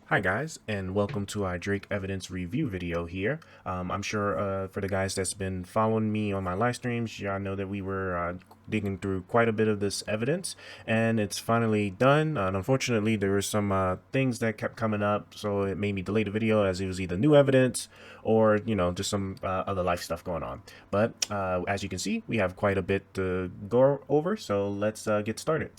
Hi guys, and welcome to our Drake evidence review video here. I'm sure for the guys that's been following me on my live streams, y'all know that we were digging through quite a bit of this evidence, and it's finally done. And unfortunately, there were some things that kept coming up, so it made me delay the video as it was either new evidence or, just some other life stuff going on. But as you can see, we have quite a bit to go over, so let's get started.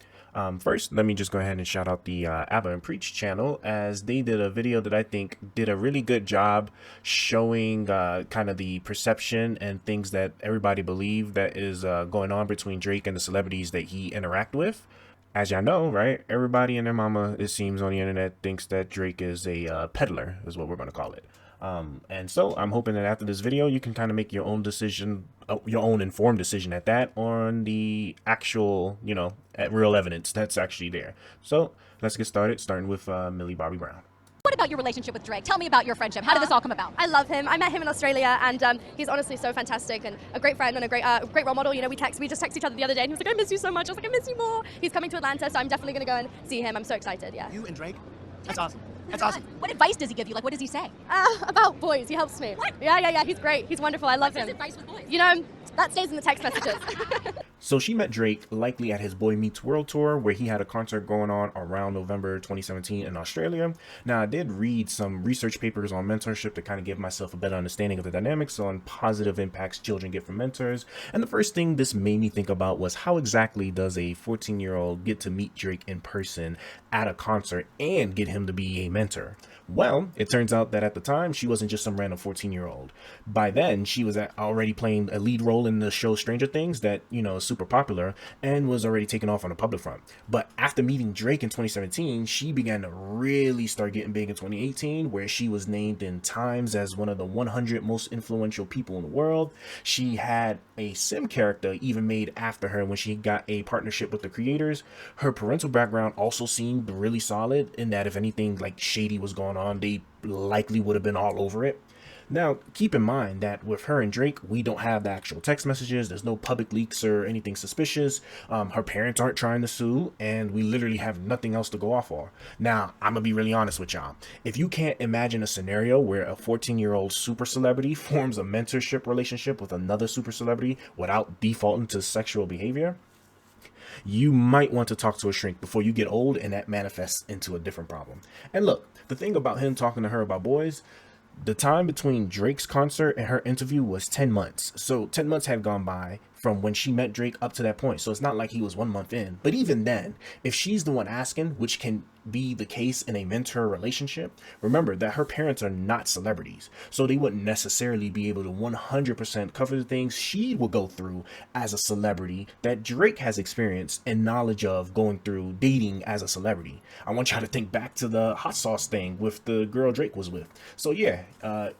First, let me just go ahead and shout out the Abba and Preach channel, as they did a video that I think did a really good job showing kind of the perception and things that everybody believe that is going on between Drake and the celebrities that he interact with. As y'all know, right, everybody and their mama, it seems, on the internet thinks that Drake is a peddler, is what we're going to call it. And so I'm hoping that after this video, you can kind of make your own decision, your own informed decision at that, on the actual, real evidence that's actually there. So let's get started, starting with Millie Bobby Brown. What about your relationship with Drake? Tell me about your friendship. How did this all come about? I love him. I met him in Australia, and he's honestly so fantastic and a great friend and a great role model. You know, we just texted each other the other day, and he was like, "I miss you so much." I was like, "I miss you more." He's coming to Atlanta, so I'm definitely gonna go and see him. I'm so excited. Yeah. You and Drake? That's awesome. That's awesome. What advice does he give you? Like, what does he say? About boys, he helps me. What? Yeah. He's great. He's wonderful. I love What's him. his advice with boys? You know, that stays in the text messages. So she met Drake likely at his Boy Meets World tour, where he had a concert going on around November 2017 in Australia. Now, I did read some research papers on mentorship to kind of give myself a better understanding of the dynamics on positive impacts children get from mentors. And the first thing this made me think about was, how exactly does a 14-year-old get to meet Drake in person at a concert and get him to be a mentor? Well, it turns out that at the time, she wasn't just some random 14-year-old. By then, she was already playing a lead role in the show Stranger Things that, is super popular, and was already taken off on the public front. But after meeting Drake in 2017, she began to really start getting big in 2018, where she was named in Times as one of the 100 most influential people in the world. She had a sim character even made after her when she got a partnership with the creators. Her parental background also seemed really solid, in that if anything like shady was going on, they likely would have been all over it. Now, keep in mind that with her and Drake, we don't have the actual text messages. There's no public leaks or anything suspicious. Her parents aren't trying to sue, and we literally have nothing else to go off for. Now, I'm going to be really honest with y'all. If you can't imagine a scenario where a 14-year-old super celebrity forms a mentorship relationship with another super celebrity without defaulting to sexual behavior, you might want to talk to a shrink before you get old and that manifests into a different problem. And look, the thing about him talking to her about boys, the time between Drake's concert and her interview was 10 months. So 10 months had gone by from when she met Drake up to that point. So it's not like he was 1 month in. But even then, if she's the one asking, which can be the case in a mentor relationship, remember that her parents are not celebrities. So they wouldn't necessarily be able to 100% cover the things she will go through as a celebrity that Drake has experienced and knowledge of going through dating as a celebrity. I want y'all to think back to the hot sauce thing with the girl Drake was with. So yeah,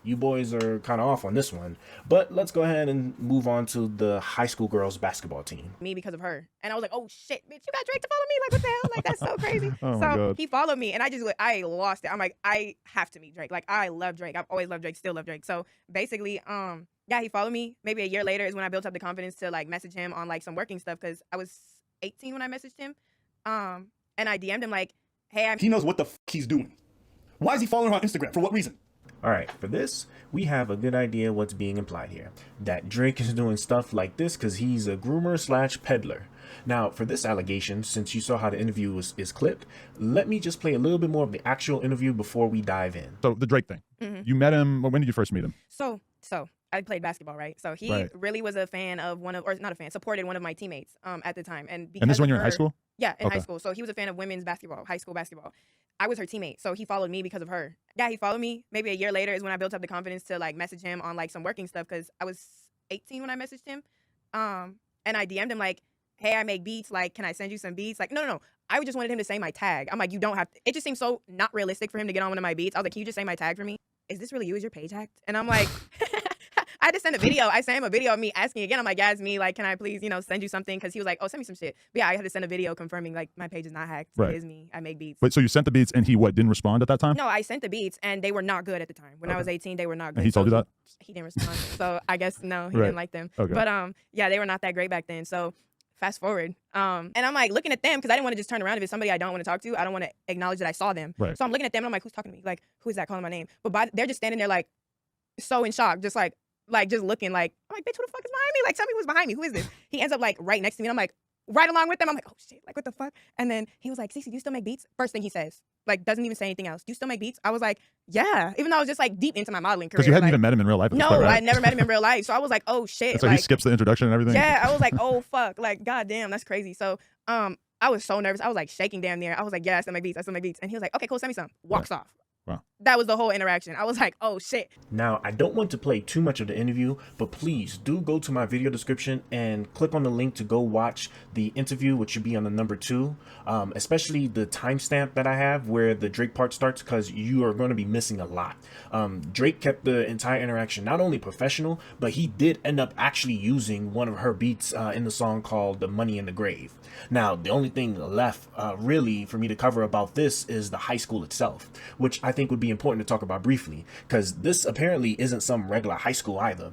you boys are kind of off on this one. But let's go ahead and move on to the high school girls basketball team. Me because of her. And I was like, oh shit, bitch, you got Drake to follow me? Like, what the hell? Like, that's so crazy. Oh my So God. he followed me and I lost it. I'm like, I have to meet Drake. Like, I love Drake. I've always loved Drake, still love Drake. So basically, yeah, he followed me. Maybe a year later is when I built up the confidence to like message him on like some working stuff, because I was 18 when I messaged him. And I DM'd him like, hey, He knows what the he's doing. Why is he following her on Instagram? For what reason? All right, for this, we have a good idea what's being implied here. That Drake is doing stuff like this because he's a groomer slash peddler. Now, for this allegation, since you saw how the interview is clipped, let me just play a little bit more of the actual interview before we dive in. So the Drake thing. You met him. When did you first meet him? So I played basketball, right? So he Right. really was a fan of not a fan, supported one of my teammates at the time. And And this is when because you're of in high her- school? Yeah, in high Okay. school. So he was a fan of women's basketball, high school basketball. I was her teammate, so he followed me because of her. Yeah, he followed me. Maybe a year later is when I built up the confidence to like message him on like some working stuff, because I was 18 when I messaged him. And I DM'd him like, hey, I make beats. Like, can I send you some beats? Like, no. I just wanted him to say my tag. I'm like, you don't have to. It just seems so not realistic for him to get on one of my beats. I was like, can you just say my tag for me? Is this really you? Is your page hacked? And I'm like, I had to send a video. I sent him a video of me asking again. I'm like, yeah, it's me. Like, can I please, send you something? Because he was like, oh, send me some shit. But yeah, I had to send a video confirming like my page is not hacked. Right. It is me. I make beats. But so you sent the beats and he didn't respond at that time? No, I sent the beats and they were not good at the time. When I Okay. was 18, they were not good. And he told you that? He didn't respond. So I guess no, he Right. didn't like them. Okay. But yeah, they were not that great back then. So Fast forward. And I'm like looking at them because I didn't want to just turn around. If it's somebody I don't want to talk to, I don't want to acknowledge that I saw them. Right. So I'm looking at them and I'm like, who's talking to me? Like, who is that calling my name? But they're just standing there like so in shock, just like just looking like, I'm like, bitch, who the fuck is behind me? Like, tell me who's behind me. Who is this? He ends up like right next to me. And I'm like, right along with them. I'm like, oh shit, like what the fuck? And then he was like, Cece, do you still make beats? First thing he says, like doesn't even say anything else. Do you still make beats? I was like, yeah. Even though I was just like deep into my modeling career. Because you hadn't like, even met him in real life. At this no, point, right? I never met him in real life. So I was like, oh shit. And so like, he skips the introduction and everything. yeah, I was like, oh fuck, like goddamn, that's crazy. So I was so nervous. I was like shaking damn near. I was like, yeah, I still make beats. I still make beats. And he was like, okay, cool, send me some. Walks off. Wow. That was the whole interaction. I was like, oh shit. Now, I don't want to play too much of the interview, but please do go to my video description and click on the link to go watch the interview, which should be on the number 2, especially the timestamp that I have where the Drake part starts, because you are going to be missing a lot. Drake kept the entire interaction not only professional, but he did end up actually using one of her beats in the song called The Money in the Grave. Now, the only thing left really for me to cover about this is the high school itself, which I think would be important to talk about briefly, because this apparently isn't some regular high school either.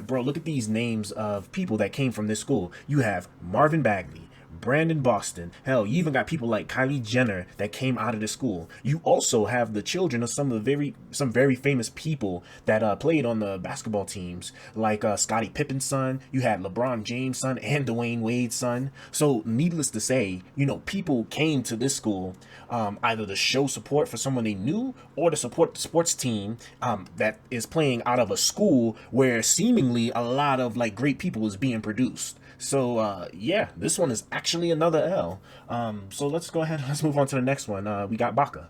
Bro, look at these names of people that came from this school. You have Marvin Bagley, Brandon Boston. Hell, you even got people like Kylie Jenner that came out of the school. You also have the children of some very famous people that played on the basketball teams, like Scottie Pippen's son. You had LeBron James' son and Dwayne Wade's son. So needless to say, you know, people came to this school either to show support for someone they knew or to support the sports team that is playing out of a school where seemingly a lot of like great people is being produced. So yeah, this one is actually another L. So let's go ahead and let's move on to the next one. We got Baka.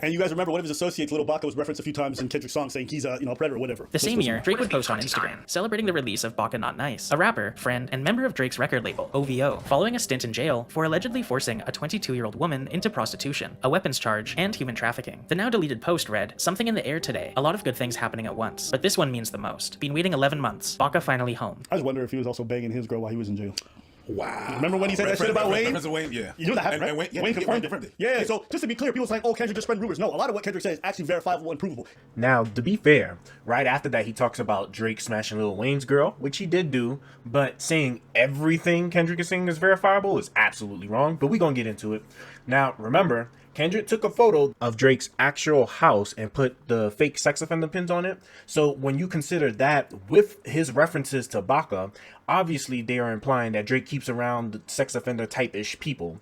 And you guys remember one of his associates, Little Baka, was referenced a few times in Kendrick's song saying he's a predator or whatever. The same year, Drake would post on Instagram, celebrating the release of Baka Not Nice, a rapper, friend, and member of Drake's record label, OVO, following a stint in jail for allegedly forcing a 22-year-old woman into prostitution, a weapons charge, and human trafficking. The now deleted post read, "Something in the air today, a lot of good things happening at once, but this one means the most. Been waiting 11 months, Baka finally home." I just wonder if he was also banging his girl while he was in jail. Wow. Remember when he said that shit about Wayne? Wayne? Yeah. You knew that happened, right? And Wayne confirmed it. different. Yeah, so just to be clear, people saying, oh, Kendrick just spread rumors. No, a lot of what Kendrick said is actually verifiable and provable. Now, to be fair, right after that, he talks about Drake smashing Lil Wayne's girl, which he did do, but saying everything Kendrick is saying is verifiable is absolutely wrong, but we're going to get into it. Now, remember, Kendrick took a photo of Drake's actual house and put the fake sex offender pins on it. So when you consider that with his references to Baka, obviously they are implying that Drake keeps around sex offender type-ish people.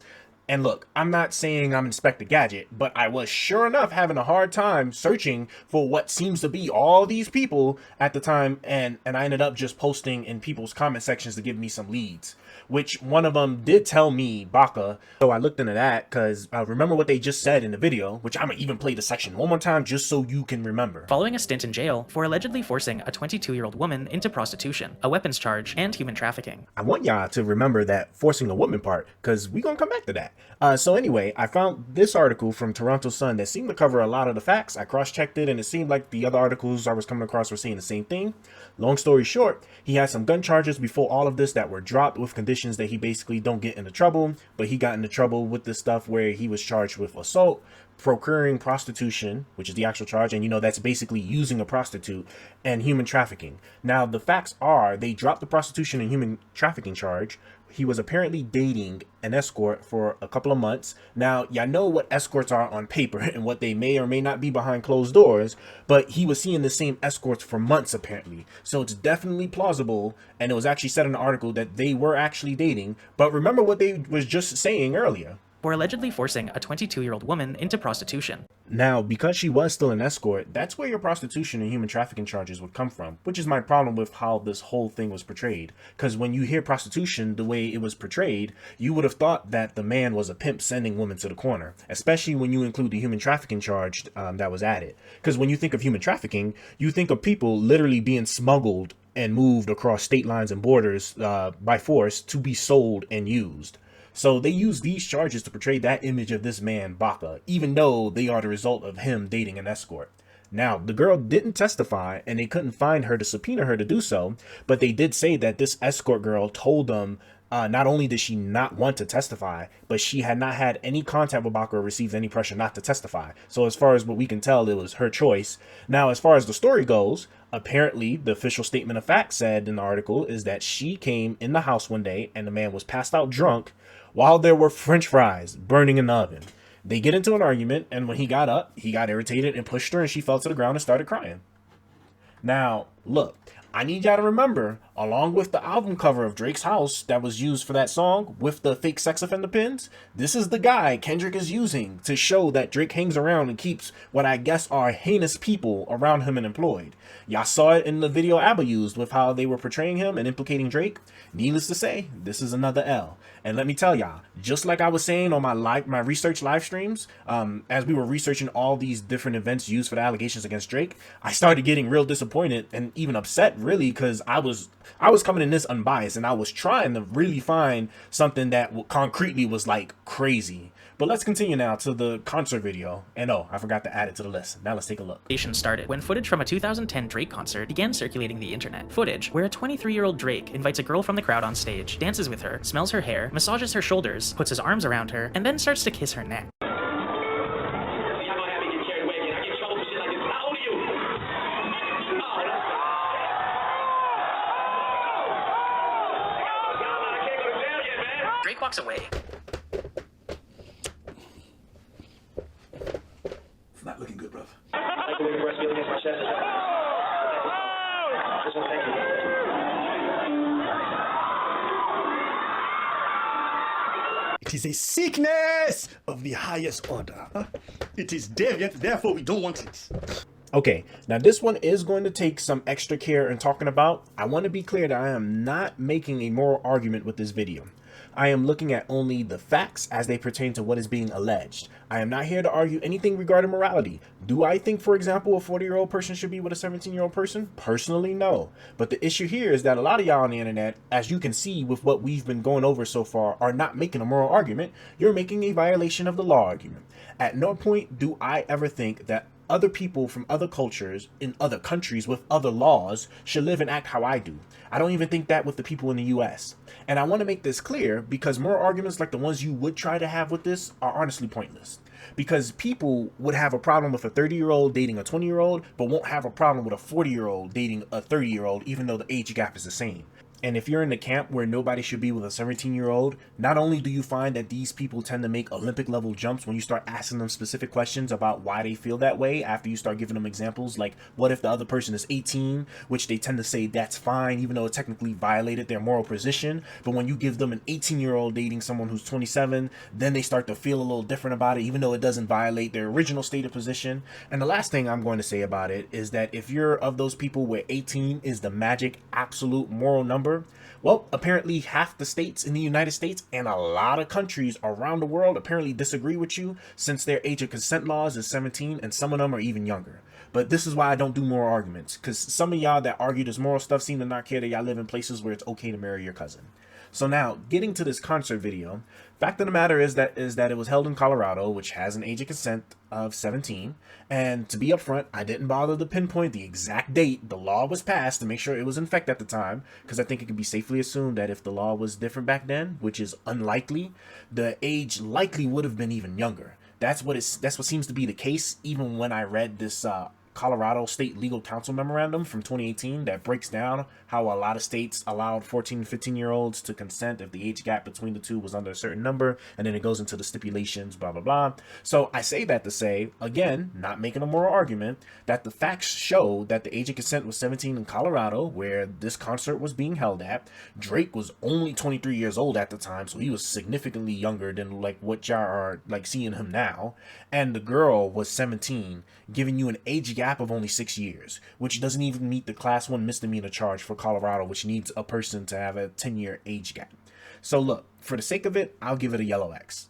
And look, I'm not saying I'm Inspector Gadget, but I was sure enough having a hard time searching for what seems to be all these people at the time, and I ended up just posting in people's comment sections to give me some leads, which one of them did tell me Baka. So I looked into that because I remember what they just said in the video, which I'm gonna even play the section one more time just so you can remember. Following a stint in jail for allegedly forcing a 22-year-old woman into prostitution, a weapons charge, and human trafficking. I want y'all to remember that forcing a woman part, because we're gonna come back to that. So anyway, I found this article from Toronto Sun that seemed to cover a lot of the facts. I cross-checked it and it seemed like the other articles I was coming across were saying the same thing. Long story short, he had some gun charges before all of this that were dropped with conditions that he basically don't get into trouble, but he got into trouble with this stuff where he was charged with assault, procuring prostitution, which is the actual charge, and you know that's basically using a prostitute, and human trafficking. Now the facts are they dropped the prostitution and human trafficking charge. He was apparently dating an escort for a couple of months. Now, y'all know what escorts are on paper and what they may or may not be behind closed doors, but he was seeing the same escorts for months apparently. So it's definitely plausible, and it was actually said in the article that they were actually dating. But remember what they was just saying earlier. For allegedly forcing a 22-year-old woman into prostitution. Now, because she was still an escort, that's where your prostitution and human trafficking charges would come from, which is my problem with how this whole thing was portrayed. Because when you hear prostitution the way it was portrayed, you would have thought that the man was a pimp sending women to the corner, especially when you include the human trafficking charge that was added. Because when you think of human trafficking, you think of people literally being smuggled and moved across state lines and borders by force to be sold and used. So they use these charges to portray that image of this man, Baka, even though they are the result of him dating an escort. Now, the girl didn't testify and they couldn't find her to subpoena her to do so, but they did say that this escort girl told them Not only did she not want to testify, but she had not had any contact with Baca or received any pressure not to testify. So as far as what we can tell, it was her choice. Now, as far as the story goes, apparently the official statement of fact said in the article is that she came in the house one day and the man was passed out drunk while there were French fries burning in the oven. They get into an argument, and when he got up, he got irritated and pushed her, and she fell to the ground and started crying. Now, look, I need y'all to remember, along with the album cover of Drake's house that was used for that song with the fake sex offender pins, this is the guy Kendrick is using to show that Drake hangs around and keeps what I guess are heinous people around him and employed. Y'all saw it in the video ABBA used with how they were portraying him and implicating Drake. Needless to say, this is another L. And let me tell y'all, just like I was saying on my research live streams, as we were researching all these different events used for the allegations against Drake, I started getting real disappointed and even upset, really, because I was coming in this unbiased and I was trying to really find something that concretely was like crazy. But let's continue now to the concert video. And oh, I forgot to add it to the list. Now let's take a look. Started when footage from a 2010 Drake concert began circulating the internet. Footage where a 23-year-old Drake invites a girl from the crowd on stage, dances with her, smells her hair, massages her shoulders, puts his arms around her, and then starts to kiss her neck. Drake walks away. It's not looking good, bruv. It is a sickness of the highest order. It is deviant, therefore we don't want it. Okay, now this one is going to take some extra care in talking about. I want to be clear that I am not making a moral argument with this video. I am looking at only the facts as they pertain to what is being alleged. I am not here to argue anything regarding morality. Do I think, for example, a 40-year-old person should be with a 17-year-old person? Personally, no. But the issue here is that a lot of y'all on the internet, as you can see with what we've been going over so far, are not making a moral argument. You're making a violation of the law argument. At no point do I ever think that other people from other cultures in other countries with other laws should live and act how I do. I don't even think that with the people in the US. And I want to make this clear because more arguments like the ones you would try to have with this are honestly pointless. Because people would have a problem with a 30-year-old dating a 20-year-old, but won't have a problem with a 40-year-old dating a 30-year-old, even though the age gap is the same. And if you're in the camp where nobody should be with a 17-year-old, not only do you find that these people tend to make Olympic level jumps when you start asking them specific questions about why they feel that way after you start giving them examples like what if the other person is 18, which they tend to say that's fine even though it technically violated their moral position. But when you give them an 18-year-old dating someone who's 27, then they start to feel a little different about it even though it doesn't violate their original stated position. And the last thing I'm going to say about it is that if you're of those people where 18 is the magic absolute moral number, well, apparently half the states in the United States and a lot of countries around the world apparently disagree with you since their age of consent laws is 17 and some of them are even younger. But this is why I don't do moral arguments, because some of y'all that argue this moral stuff seem to not care that y'all live in places where it's okay to marry your cousin. So now, getting to this concert video, fact of the matter is that it was held in Colorado, which has an age of consent of 17. And to be upfront, I didn't bother to pinpoint the exact date the law was passed to make sure it was in effect at the time, because I think it could be safely assumed that if the law was different back then, which is unlikely, the age likely would have been even younger. That's what seems to be the case, even when I read this Colorado State Legal Counsel memorandum from 2018 that breaks down how a lot of states allowed 14 and 15-year-olds to consent if the age gap between the two was under a certain number, and then it goes into the stipulations, blah, blah, blah. So I say that to say, again, not making a moral argument, that the facts show that the age of consent was 17 in Colorado, where this concert was being held at. Drake was only 23 years old at the time, so he was significantly younger than like what y'all are like seeing him now. And the girl was 17, giving you an age gap of only 6 years, which doesn't even meet the class 1 misdemeanor charge for Colorado, which needs a person to have a 10-year age gap. So look, for the sake of it, I'll give it a yellow X.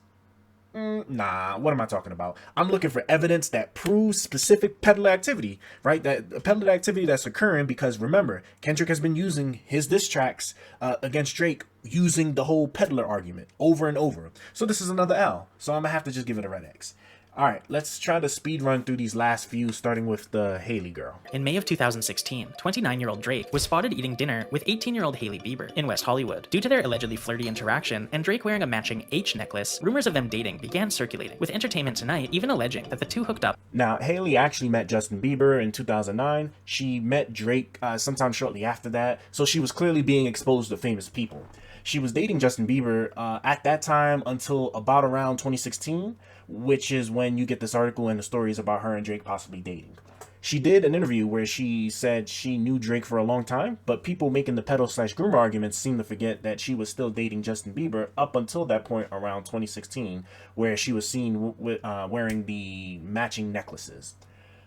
Nah, what am I talking about? I'm looking for evidence that proves specific peddler activity, right? That peddler activity that's occurring because remember, Kendrick has been using his diss tracks against Drake using the whole peddler argument over and over. So this is another L. So I'm gonna have to just give it a red X. All right, let's try to speed run through these last few, starting with the Haley girl. In May of 2016, 29-year-old Drake was spotted eating dinner with 18-year-old Hailey Bieber in West Hollywood. Due to their allegedly flirty interaction and Drake wearing a matching H necklace, rumors of them dating began circulating, with Entertainment Tonight even alleging that the two hooked up. Now, Haley actually met Justin Bieber in 2009. She met Drake sometime shortly after that, so she was clearly being exposed to famous people. She was dating Justin Bieber at that time until about around 2016, which is when you get this article and the stories about her and Drake possibly dating. She did an interview where she said she knew Drake for a long time, but people making the pedo/groomer arguments seem to forget that she was still dating Justin Bieber up until that point around 2016, where she was seen wearing the matching necklaces.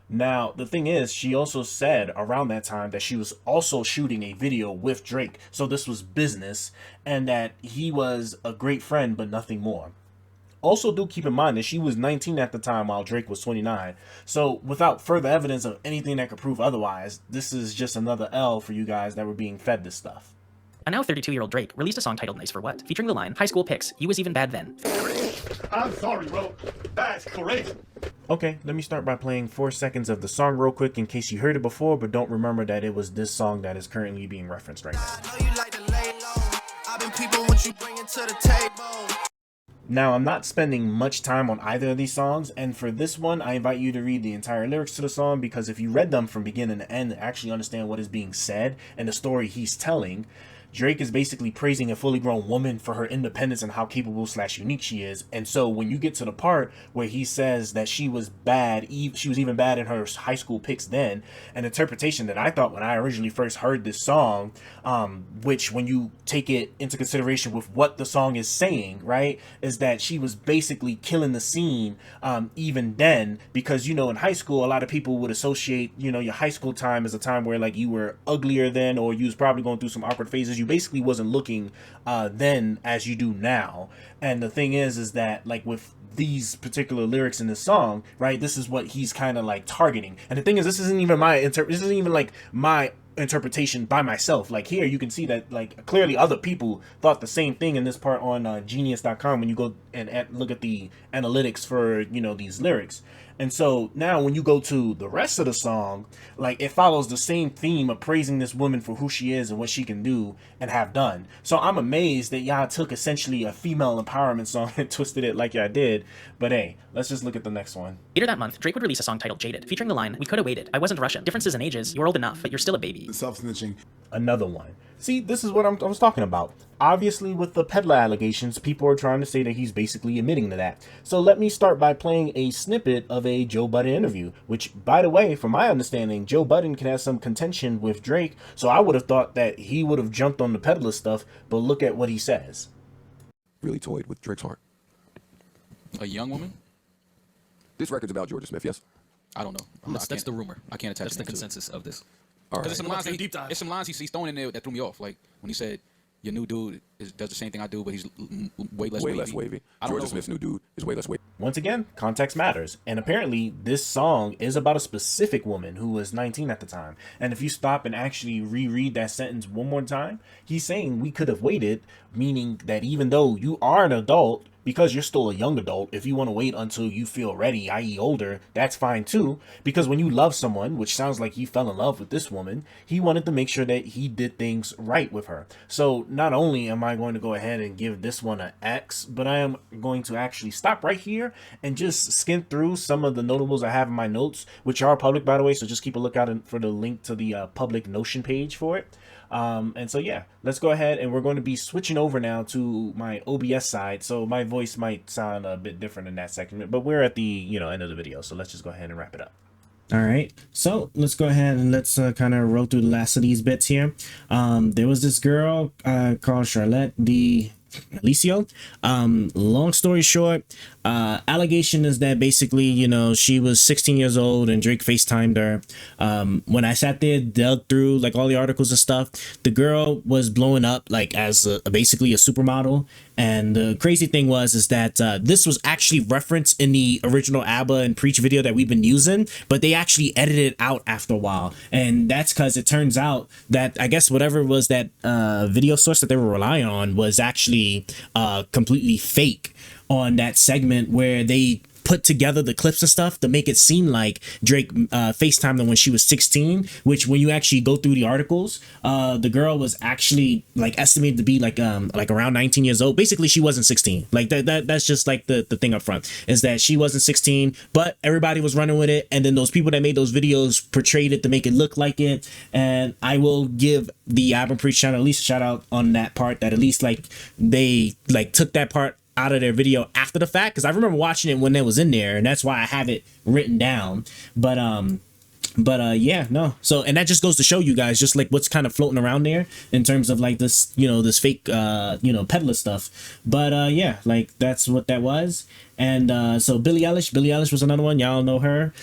Now, the thing is, she also said around that time that she was also shooting a video with Drake, so this was business, and that he was a great friend, but nothing more. Also, do keep in mind that she was 19 at the time while Drake was 29. So without further evidence of anything that could prove otherwise, this is just another L for you guys that were being fed this stuff. A now 32-year-old Drake released a song titled Nice for What, featuring the line, "High school pics, you was even bad then." I'm sorry, bro. That's crazy. Okay, let me start by playing 4 seconds of the song real quick in case you heard it before, but don't remember that it was this song that is currently being referenced right now. Now, I'm not spending much time on either of these songs, and for this one, I invite you to read the entire lyrics to the song, because if you read them from beginning to end and actually understand what is being said and the story he's telling, Drake is basically praising a fully grown woman for her independence and how capable/unique she is. And so when you get to the part where he says that she was bad, she was even bad in her high school pics then, an interpretation that I thought when I originally first heard this song, which when you take it into consideration with what the song is saying, right, is that she was basically killing the scene even then, because, you know, in high school, a lot of people would associate, you know, your high school time as a time where like you were uglier then, or you was probably going through some awkward phases. You basically wasn't looking then as you do now. And the thing is that like with these particular lyrics in this song, right, this is what he's kind of like targeting. And the thing is, this isn't even my interpretation by myself. Like here you can see that like clearly other people thought the same thing in this part on genius.com when you go and look at the analytics for, you know, these lyrics. And so now when you go to the rest of the song, like it follows the same theme of praising this woman for who she is and what she can do and have done. So I'm amazed that y'all took essentially a female empowerment song and twisted it like y'all did. But hey, let's just look at the next one. Later that month, Drake would release a song titled Jaded, featuring the line, "We coulda waited, I wasn't Russian. Differences in ages, you're old enough, but you're still a baby." Self-snitching. Another one. See, this is what I was talking about. Obviously, with the peddler allegations, people are trying to say that he's basically admitting to that. So let me start by playing a snippet of a Joe Budden interview, which, by the way, from my understanding, Joe Budden can have some contention with Drake, so I would have thought that he would have jumped on the peddler stuff, but look at what he says. Really toyed with Drake's heart. A young woman? This record's about Georgia Smith, yes? I don't know. That's the rumor. I can't attach. That's the consensus of this. All right. There's some lines he's throwing in there that threw me off. Like when he said, "Your new dude does the same thing I do, but he's way less wavy." Georgia Smith's new dude is way less wavy. Once again, context matters. And apparently, this song is about a specific woman who was 19 at the time. And if you stop and actually reread that sentence one more time, he's saying we could have waited, meaning that even though you are an adult, because you're still a young adult, if you want to wait until you feel ready, i.e. older, that's fine too. Because when you love someone, which sounds like he fell in love with this woman, he wanted to make sure that he did things right with her. So not only am I going to go ahead and give this one an X, but I am going to actually stop right here and just skim through some of the notables I have in my notes, which are public, by the way. So just keep a lookout for the link to the public Notion page for it. And so yeah, let's go ahead and we're going to be switching over now to my OBS side, so my voice might sound a bit different in that segment, but we're at the end of the video, so let's just go ahead and wrap it up. All right, so let's go ahead and let's kind of roll through the last of these bits here. There was this girl called Charlotte D'Alicio. Long story short, allegation is that basically, you know, she was 16 years old and Drake FaceTimed her. When I sat there, dug through like all the articles and stuff, the girl was blowing up like as basically a supermodel. And the crazy thing is that this was actually referenced in the original ABBA and Preach video that we've been using, but they actually edited it out after a while. And that's because it turns out that I guess whatever was that video source that they were relying on was actually completely fake on that segment where they put together the clips and stuff to make it seem like Drake FaceTimed them when she was 16, which when you actually go through the articles, the girl was actually like estimated to be like around 19 years old. Basically, she wasn't 16. Like that's just like the thing up front is that she wasn't 16, but everybody was running with it. And then those people that made those videos portrayed it to make it look like it. And I will give the Album Preach channel at least a shout out on that part, that at least like they like took that part out of their video after the fact, because I remember watching it when it was in there, and that's why I have it written down. But yeah, no. So, and that just goes to show you guys just like what's kind of floating around there in terms of like this, you know, this fake, you know, peddler stuff. But yeah, like that's what that was. And so Billie Eilish was another one. Y'all know her.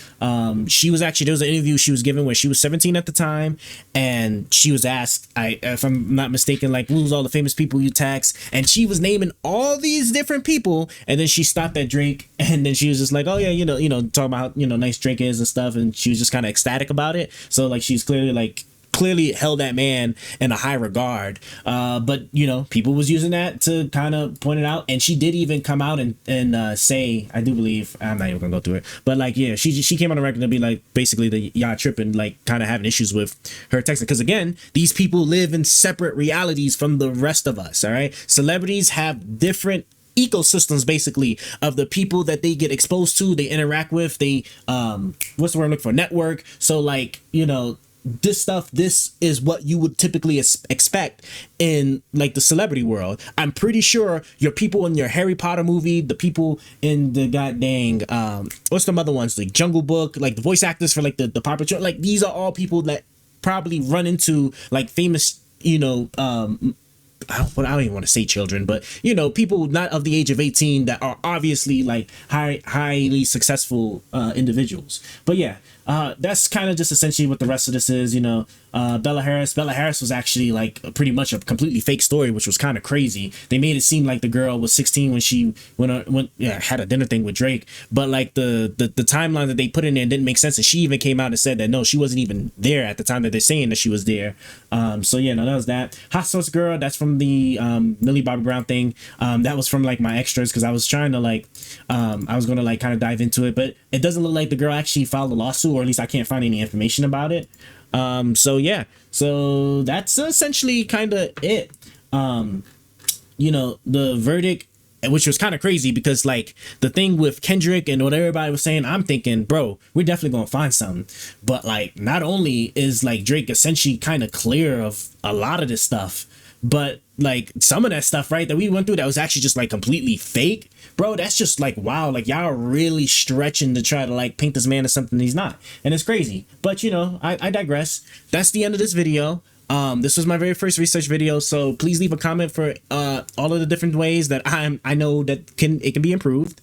She was actually, there was an interview she was given where she was 17 at the time, and she was asked, if I'm not mistaken, like, who's all the famous people you text? And she was naming all these different people, and then she stopped at Drake, and then she was just like, oh yeah, you know, talking about how, you know, nice Drake is and stuff, and she was just kind of ecstatic about it. So like she's clearly held that man in a high regard, but you know, people was using that to kind of point it out. And she did even come out and say, I do believe, I'm not even gonna go through it, but like, yeah, she came on the record to be like, basically the y'all tripping, like kind of having issues with her texting, because again, these people live in separate realities from the rest of us. All right, celebrities have different ecosystems basically of the people that they get exposed to, they interact with, they what's the word I'm looking for, network. So like, you know, this is what you would typically expect in like the celebrity world. I'm pretty sure your people in your Harry Potter movie, the people in the goddamn what's the other ones, like Jungle Book, like the voice actors for like the Paw Patrol, like these are all people that probably run into like famous, you know, I don't even want to say children, but you know, people not of the age of 18 that are obviously like highly successful individuals. But yeah, that's kind of just essentially what the rest of this is. You know, Bella Harris was actually like pretty much a completely fake story, which was kind of crazy. They made it seem like the girl was 16 when she had a dinner thing with Drake, but like the timeline that they put in there didn't make sense, and she even came out and said that no, she wasn't even there at the time that they're saying that she was there. So yeah, no, that was that. Hot Sauce Girl, that's from the Millie Bobby Brown thing. That was from like my extras, because I was trying to like I was gonna like kind of dive into it, but it doesn't look like the girl actually filed a lawsuit, or at least I can't find any information about it. So yeah, so that's essentially kind of it. You know, the verdict, which was kind of crazy, because like the thing with Kendrick and what everybody was saying, I'm thinking, bro, we're definitely gonna find something. But like, not only is like Drake essentially kind of clear of a lot of this stuff, but like some of that stuff, right, that we went through that was actually just like completely fake, bro, that's just like, wow, like y'all are really stretching to try to like paint this man as something he's not, and it's crazy. But you know, I digress. That's the end of this video. This was my very first research video, so please leave a comment for all of the different ways that I know that it can be improved.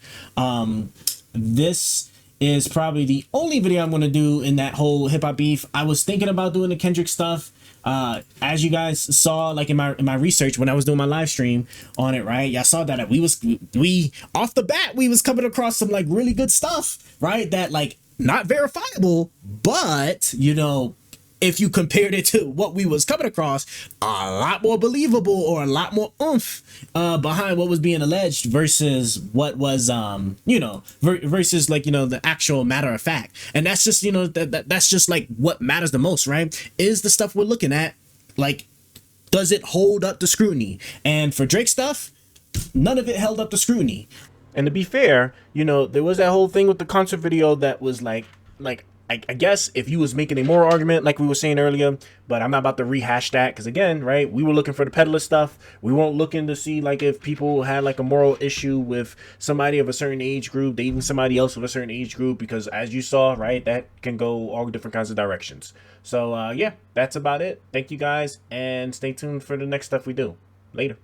This is probably the only video I'm going to do in that whole hip hop beef. I was thinking about doing the Kendrick stuff. As you guys saw, like in my research when I was doing my live stream on it, right? Y'all saw that we off the bat, we was coming across some like really good stuff, right? That like not verifiable, but you know, if you compared it to what we was coming across, a lot more believable, or a lot more oomph behind what was being alleged versus what was you know, versus like, you know, the actual matter of fact. And that's just, you know, that's just like what matters the most, right? Is the stuff we're looking at, like, does it hold up to scrutiny? And for Drake stuff, none of it held up to scrutiny. And to be fair, you know, there was that whole thing with the concert video that was like I guess if you was making a moral argument like we were saying earlier, but I'm not about to rehash that, because again, right, we were looking for the peddler stuff. We weren't looking to see like if people had like a moral issue with somebody of a certain age group, dating somebody else of a certain age group, because as you saw, right, that can go all different kinds of directions. So yeah, that's about it. Thank you guys, and stay tuned for the next stuff we do. Later.